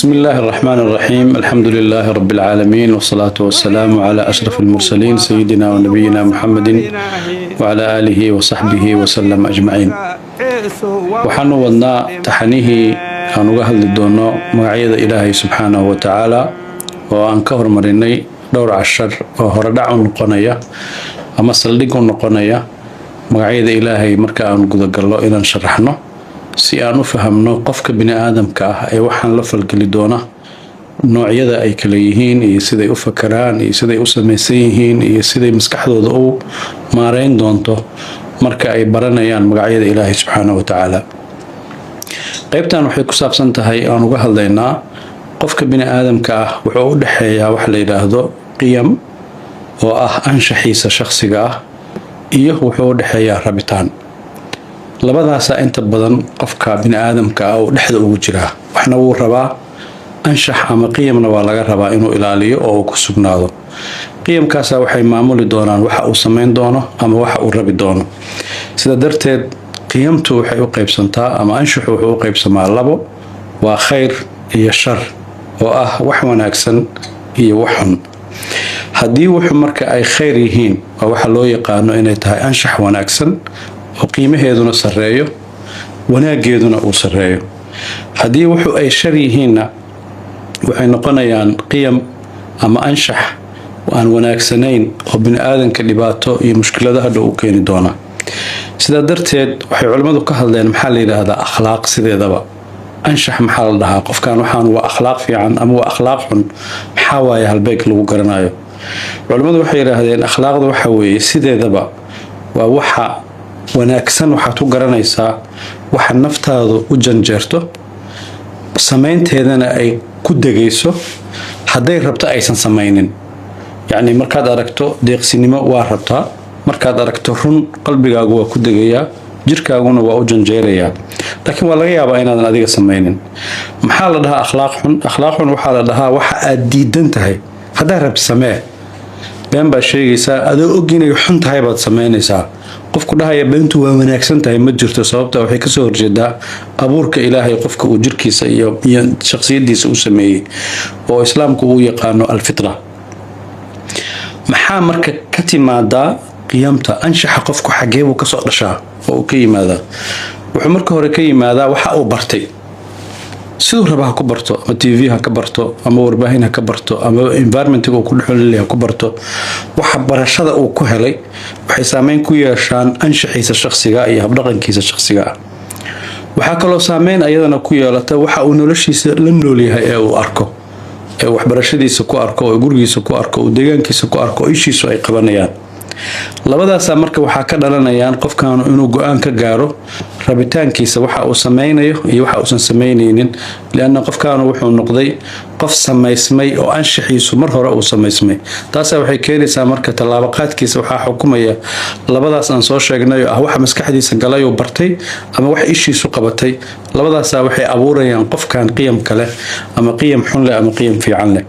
بسم الله الرحمن الرحيم. الحمد لله رب العالمين، والصلاة والسلام على أشرف المرسلين سيدنا ونبينا محمد وعلى آله وصحبه وسلم أجمعين. وحنو ودنا تحنيه أن أهل الدونو مغعيد إلهي سبحانه وتعالى، وأن كهر مريني دور عشر وهردع نقنية أما صليق نقنية مغعيد إلهي مركا أن قد قال إلى نشرحنا si aan u fahamno qofka bini aadamka ah ee waxaan la falgali doona noocyada ay kala yihiin iyo siday u fakaraan iyo siday u samaysan yihiin iyo siday maskaxdooda u maareyn doonto marka ay baranayaan magacyada Ilaahay subhanahu wa ta'ala. qaybtan waxay ku saabsan tahay aan uga hadlaynaa qofka bini aadamka ah wuxuu u dhaxeeyaa wax la yiraahdo qiyam oo ah anshaxiisa shakhsiga ah iyo wuxuu u dhaxeeyaa rabitaan. labadaas inta badan qofka bini aadamka ah oo dhexda ugu jira waxna uu rabaa anshax ama qiyamna waa laga rabaa inuu ilaaliyo oo ku sugnaado. qiyamkaas waxay maamuli doonaan waxa uu sameyn doono ama waxa uu rabi doono. sida darteed qiyamtu waxay u qaybsantaa ama anshaxu wuxuu u qaybsamaa labo, waa khayr iyo shar oo ah wax wanaagsan iyo wax xun. haddii wuxuu marka ay khayr yihiin waxa loo yaqaano inay tahay anshax wanaagsan oo qiimaheeduna sareeyo wanaageeduna uu sareeyo. haddii wuxuu ay shar yihiinna waxay noqonayaan qiyam ama anshax aan wanaagsanayn oo bini aadanka dhibaato iyo mushkiladaha dhow u keeni doona. sidaa darteed waxay culimadu ka hadleen maxaa la yiraahdaa akhlaaq sideedaba. anshax maxaa la dhahaa? qofkan waxaan waa akhlaaq fiican ama waa akhlaaq xun, maxaa waaye halbeeg lagu garanayo? culimadu waxay yiraahdeen akhlaaqda waxa weeye sideedaba waa waxa wanaagsan waxaad ku garanaysaa waxa naftaadu u janjeerto samaynteedana ay ku degayso hadday rabto aysan samaynin. yacni markaad aragto deeqsinimo waa rabtaa, markaad aragto run qalbigaagu waa ku degayaa, jirkaaguna waa u janjeerayaa, laakiin waa laga yaabaa inaadan adiga samaynin. maxaa la dhahaa akhlaaq xun? akhlaaq xun waxaa la dhahaa waxa aad diidan tahay haddaa rabto samee, been baa sheegaysaa, adoo og inay xun tahay baad samaynaysaa. qofku dhahaya beentu waa wanaagsan tahay ma jirto, sababta waxay ka soo horjeedaa abuurka Ilaahay qofka uu jirkiisa iyo shakhsiyadiisa u sameeyay oo islaamku uu yaqaano alfitra. maxaa marka ka timaada qiyamta anshaxa qofku xagee uu ka soo dhashaa oo uu ka yimaada? wuxuu marka hore ka yimaadaa waxa uu bartay, sidoo raba ha ku barto, ama TV ha ka barto, ama warbaahin ha ka barto, ama environment-ga uu ku dhexleeyahay ha ku barto. waxa barashada uu ku helay waxay saameyn ku yeeshaan anshaxiisa shakhsiga iyo habdhaqankiisa shakhsiga ah. waxa kaloo saameyn ayadana ku yeelata waxa uu noloshiisa la nool yahay ee uu arko, ee waxbarashadiisa ku arko, ee gurigiisa ku arko, ee deegaankiisa ku arko, ishiisu ay qabanayaan. labadaas marka waxa ka dhalanayaan qofkan inuu go'aan ka gaaro rabitaankiisa waxa uu sameynayo iyo waxa uusan sameynaynin, laana qofkan wuxuu noqday qof sameysmay oo anshaxiisu mar hore uu sameysmay. taas waxay keenaysaa marka talaabo qaadkiisa waxa xukumaya labadaas aan soo sheegnay ah waxa maskaxdiisa galay oo bartay ama wax ishiisu qabatay. labadaas waxay abuurayaan qofkan qiyam kale ama qiyam xun leh ama qiyam fiican leh.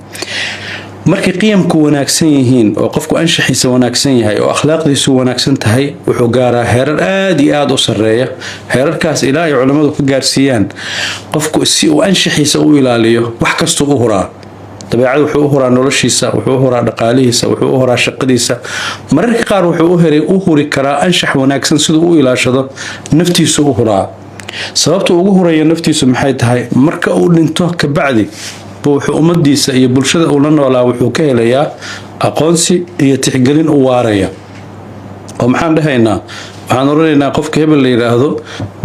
markay qiyamku wanaagsan yihiin oo qofku anshaxiisa wanaagsan yahay oo akhlaaqdiisu wanaagsan tahay wuxuu gaaraa heerar aad iyo aad u sareeya. heerarkaas Ilaahay culimadu ka gaarsiiyaan qofku si uu anshaxiisa u ilaaliyo wax kasta u huraa. dabeecad wuxuu u huraa noloshiisa, wuxuu u huraa dhaqaalihiisa, wuxuu u huraa shaqadiisa. mararka qaar wuxuu u huri karaa anshax wanaagsan sidoo u ilaashado naftiisa u huraa. sababta ugu huraya naftiisa maxay tahay? marka uu dhinto ka bacdi wuxuu ummadiisa iyo bulshada uu la noolaa wuxuu ka helayaa aqoonsi iyo tixgelin u waaraya. oo maxaan dhahaynaa? waxaan oranaynaa qofka hebel la yiraahdo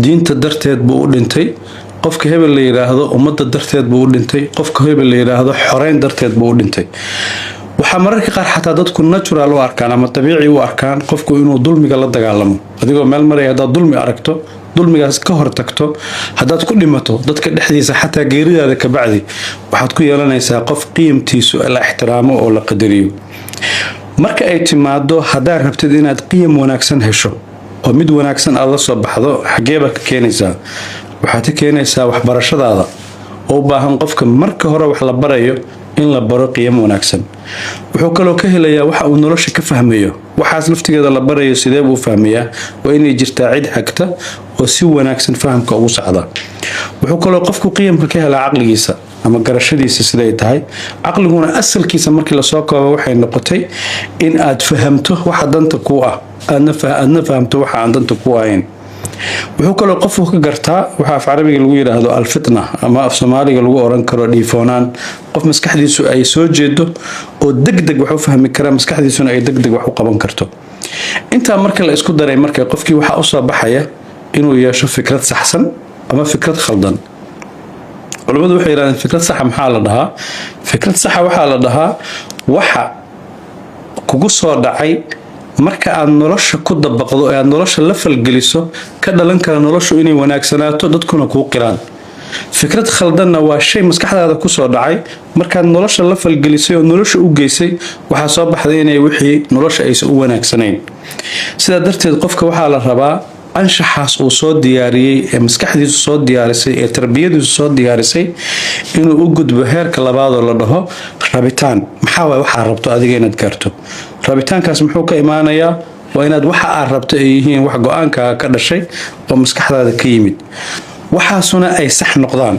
diinta darteed buu u dhintay, qofka hebel la yiraahdo ummadda darteed buu u dhintay, qofka hebel la yiraahdo xoreyn darteed buu u dhintay. waxaa mararka qaar xataa dadku natural u arkaan ama dabiici u arkaan qofku inuu dulmiga la dagaalamo. adigoo meel maraya haddaad dulmi aragto, dulmigaas ka hor tagto, haddaad ku dhimato dadka dhexdiisa xataa geeridaada ka bacdi waxaad ku yeelanaysaa qof qiimtiisu la ixtiraamo oo la qadariyo. marka ay timaado haddaad rabtid inaad qiyam wanaagsan hesho oo mid wanaagsan aad la soo baxdo, xagee baad ka keenaysaa? waxaad ka keenaysaa waxbarashadaada oo u baahan qofka marka hore wax la barayo in la baro qiyam wanaagsan. wuxuu kaloo ka helayaa waxa uu nolosha ka fahmayo, waxaas laftigeeda la barayo sidee buu fahmayaa, waa inay jirtaa cid hagta oo si wanaagsan fahamka ugu socda. wuxuu kaloo qofku qiyamka ka helaa caqligiisa ama garashadiisa siday tahay. Caqliguna asalkiisa markii la soo koobo waxay noqotay in aad fahamto waxa danta ku ah, aadna fahamto waxa aan danta ku ahayn. wuxuu kaloo qofku ka gartaa waxa af carabiga lagu yiraahdo alfitna ama af Soomaaliga lagu oran karo dhiifoonaan. qof maskaxdiisu ay soo jeedo oo degdeg wax u fahmi kara, maskaxdiisuna ay degdeg wax u qaban karto. inta marka la isku daray markay qofkii waxa u soo baxaya inuu yeesho fikrad saxsan ama fikrad khaldan. culimadu waxay yiraahdeen fikrad sax maxaa la dhahaa? fikrad sax waxa la dhahaa waxa kugu soo dhacay marka aad nolosha ku dabaqdo ee aad nolosha la falgeliso ka dhalan kara noloshu inay wanaagsanaato dadkuna kuu qiraan. fikrad khaldanna waa shay maskaxdaada ku soo dhacay markaad nolosha la falgelisay oo nolosha u geysay waxa soo baxday inay wixii nolosha aysan u wanaagsanayn. sidaa darteed qofka waxaa la rabaa anshaxaas uu soo diyaariyay ee maskaxdiisu soo diyaarisay ee tarbiyadiisu soo diyaarisay inuu u gudbo heerka labaad oo la dhaho rabitaan. maxaa waay waxa rabto adiga inaad gaarto? rabitaankaas muxuu ka imaanayaa? waa inaad waxa aad rabto ay yihiin wax go'aankaaga ka dhashay oo maskaxdaada ka yimid, waxaasuna ay sax noqdaan,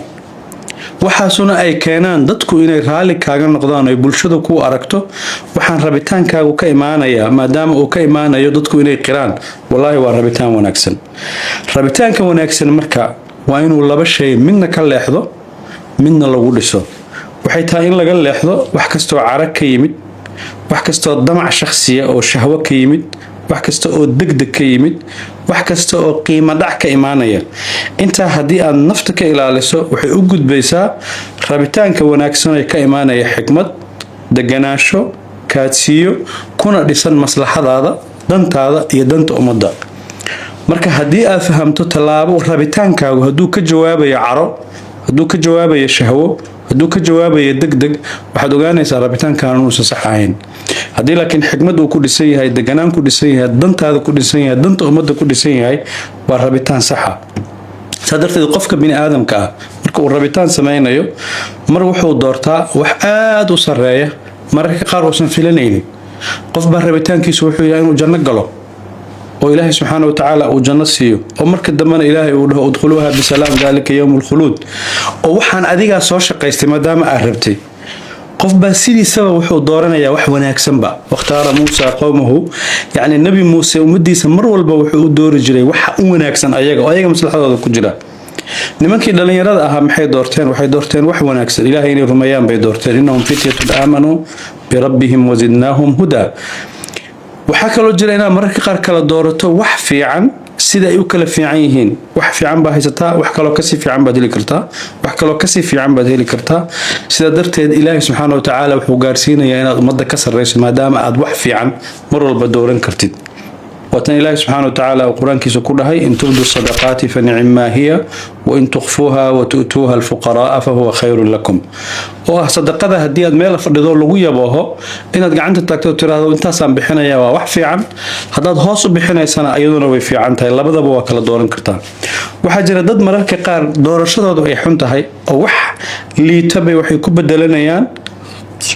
waxaasuna ay keenaan dadku inay raali kaaga noqdaan oo bulshada ku aragto waxaan rabitaankaagu ka imaanayaa. maadaama uu ka imaanayo dadku inay qiraan, wallahi waa rabitaan wanaagsan. rabitaanka wanaagsan marka waa inuu laba shay midna ka leexdo midna lagu dhiso. waxay tahay in laga leexdo wax kastoo carag ka yimid, wax kastoo damac shakhsiya oo shahwo ka yimid, wax kasta oo degdeg ka yimid, wax kasta oo qiimo dhac ka imaanaya. inta haddii aad nafta ka ilaaliso waxay u gudbaysaa rabitaanka wanaagsan ee ka imaanaya xikmad, deganaansho, kaadsiyo, kuna dhisan maslaxadaada, dantaada iyo danta ummadda. marka haddii aad fahamto tallaabo rabitaankaagu hadduu ka jawaabayo caro, hadduu ka jawaabayo shahwo, hadduu ka jawaabayo degdeg, waxaad ogaanaysaa rabitaankan inuusan sax ahayn. haddii laakiin xikmad uu ku dhisan yahay, deganaan ku dhisan yahay, dantaada ku dhisan yahay, danta ummadda ku dhisan yahay, waa rabitaan saxa. saa darteed qofka bini aadamka ah marka uu rabitaan sameynayo mar wuxuu doortaa wax aad u sareeya, mararka qaar uusan filanaynin. qof baa rabitaankiisu wuxuu yahay inuu janno galo oo ilaahay subxaanahu wa tacaala uu janno siiyo, oo marka dambena ilaahay uu dhaho udkhuluuha bisalaam daalika yawmul khuluud, oo waxaan adigaa soo shaqaystay maadaama aad rabtay. qof baa sidiisaba wuxuu dooranayaa wax wanaagsanba. waqtaara muusa qowmahu, yacni nabi muuse ummadiisa mar walba wuxuu u doori jiray waxa u wanaagsan ayaga oo ayaga maslaxadooda ku jira. nimankii dhalinyarada ahaa maxay doorteen? waxay doorteen wax wanaagsan, ilaahay inay rumeeyaan bay doorteen. innahum fityatun aamanuu birabbihim wazidnaahum hudaa. waxaa kaloo jira inaad mararka qaar kala doorato wax fiican sida ay u kala fiican yihiin. wax fiican baa haysataa, wax kaloo kasii fiican baad heli kartaa, wax kaloo kasii fiican baad heli kartaa. sidaa darteed ilaahay subxaanahu wa tacaala wuxuu gaarsiinayaa inaad ummadda ka sarreyso maadaama aad wax fiican mar walba dooran kartid. وتن الله سبحانه وتعالى القرآن كيس كلها إن تبدوا الصدقات فنعما هي وإن تخفوها وتؤتوها الفقراء فهو خير لكم. وصدقة هدية ميل فرضوا لغوية بوه إن أنت تكتب ترى وأنت سام بحنا يا وح في عن هذا هاص بحنا سنة أيضا وفي عن تاي لبض بوه كلا دورن كرتان وحجر ضد مرة كقار دور الشدة ويحنت هاي أو وح اللي تبي وحي كوب دلنيان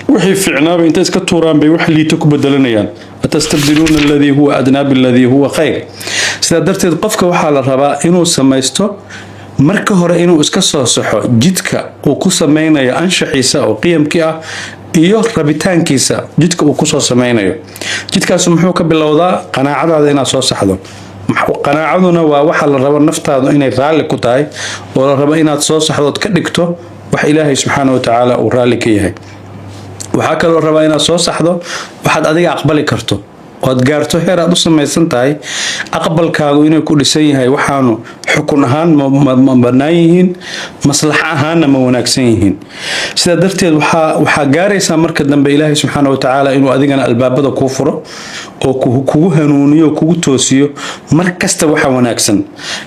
وحي في عناب أنت إسكتوران بيوح اللي تكوب دلنيان أتستبدلون الذي هو أدنى بالذي هو خير. سيدا درتيد قفك وحال الرباء إنو سميستو marka hore inuu iska soo saxo jidka uu ku sameeynayo anshaxiisa oo qiyamkiisa iyo rabitaankiisa jidka uu ku soo sameeynayo. jidkaas muxuu ka bilowdaa qanaacadaada inaad soo saxdo. qanaacaduna waa waxa la rabo naftaadu inay raali ku tahay oo la rabo inaad soo saxdo ka dhigto wax Ilaahay subxaanahu wa ta'aala uu raali ka yahay. waxaa kaloo rabaa inaad soo saxdo waxaad adiga aqbali karto ood gaarto heer aad u samaysan tahay aqbalkaagu inuu ku dhisan yahay waxaanu xukun ahaan ma banaan yihiin, maslax ahaanna ma wanaagsan yihiin. sidaa darteed waxaa gaaraysaa marka dambe Ilaahay subxaanahu wa ta'aala inuu adigana albaabada kuu furo oo kugu hanuuniyo kugu toosiyo mar kasta waxa wanaagsan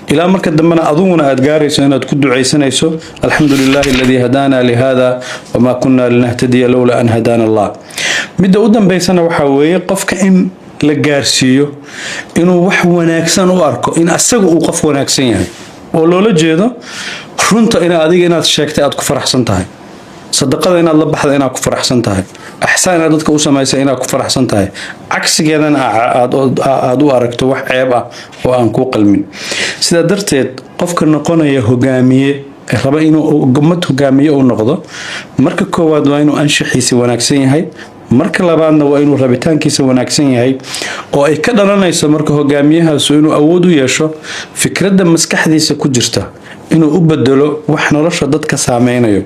ilaa marka dambena aduguna aad gaarayso inaad ku ducaysanayso alxamdulillahi alladhi hadana li hada wama kunna linahtadiya lawla an hadana Allah. midda u dambeysana waxa weeye qofka in la gaarsiiyo inuu wax wanaagsan u arko in asaga uu qof wanaagsan yahay oo loola jeedo runta in adiga inaad sheegtay aad ku faraxsan tahay, sadaqada inaad la baxdo inaad ku faraxsan tahay, axsaan inaad dadka u samaysay inaad ku faraxsan tahay, cagsigeedana aad u aragto wax ceeb ah oo aan ku qalmin. sidaa darteed qofka noqonaya hogaamiye raba inuu ummad hogaamiye u noqdo marka koowaad waa inuu anshaxiisa wanaagsan yahay marka labaadna waa inuu rabitaankiisa wanaagsan yahay oo ay ka dhalanayso marka hogaamiyahaas inuu awood u yeesho fikradda maskaxdiisa ku jirta inuu u bedelo wax nolosha dadka saameynayo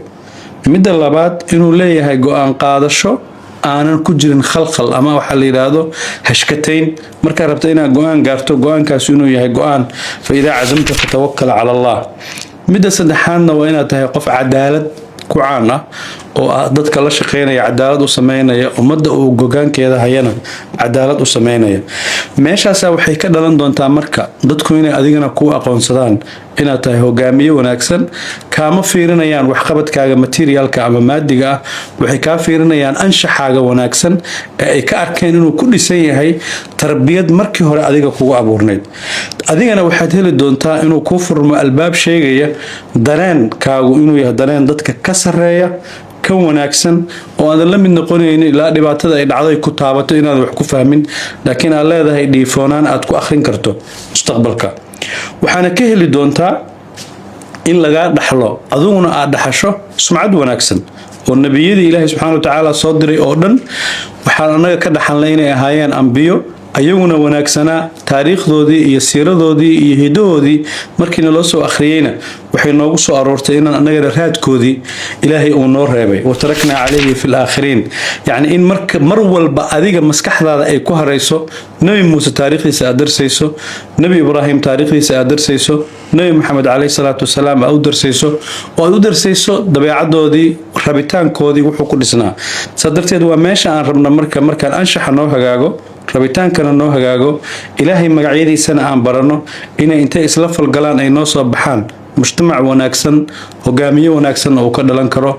midda labaad inuu leeyahay go'aan qaadasho aanan ku jirin khalkhal ama waxa la yiraahdo hashkatayn marka rabta inaad go'aan gaarto go'aankaas inuu yahay go'aan fa idaa azamta fatawakkal ala Allah midda saddexaadna waa inaad tahay qof cadaalad ku caan ah oo dadka la shaqeynaya cadaalad u sameynaya ummadda uu gogaankeeda hayana cadaalad u sameynaya meeshaas waxay ka dhalan doontaa marka dadku inay adigana ku aqoonsadaan inaad tahay hogaamiye wanaagsan kaama fiirinayaan wax qabadkaaga materialka ama maadiga ah waxay ka fiirinayaan anshaxaaga wanaagsan ee ay ka arkeen inuu ku dhisan yahay tarbiyad markii hore adiga kugu abuurneyd adigana waxaad heli doontaa inuu ku furmo albaab sheegaya dareenkaagu inuu yahay dareen dadka ka sareeya ka wanaagsan oo aan la mid noqonaynin ilaa dhibaatada ay dhacday ku taabato inaad wax ku fahmin laakiin aad leedahay dhiifoonaan aad ku akhrin karto mustaqbalka waxaana ka heli doontaa in laga dhaxlo aduguna aad dhaxasho sumcad wanaagsan oo nabiyada Ilaahay subhanahu wa ta'ala soo diray oo dhan waxaan anaga ka dhaxalnay inay ahaayeen anbiyo ayaguna wanaagsana taariikhdoodii iyo siiradoodii iyo hidahoodii markii loo soo akhriyayna waxay noogu soo aroortay inaan anaga raadkoodii Ilaahay uu noo reebay wa tarakna alayhi fil aakhirin yaani in mar walba adiga maskaxdaada ay ku harayso nabi Muuse taariikhdiisa aad darsayso nabi Ibrahim taariikhdiisa aad darsayso nabi Muhammad alayhi salatu wasalaam aad darsayso oo aad darsayso dabeecadoodii rabitaankoodii wuxuu ku dhisnaa sadarteed waa meesha aan rabno markaan anshaxa noo hagaago rabitaankana noo hagaago Ilaahay magacyadiisana aan barano inay intay isla falgalaan ay noo soo baxaan mujtamac wanaagsan hogaamiye wanaagsan oo ka dhalan karo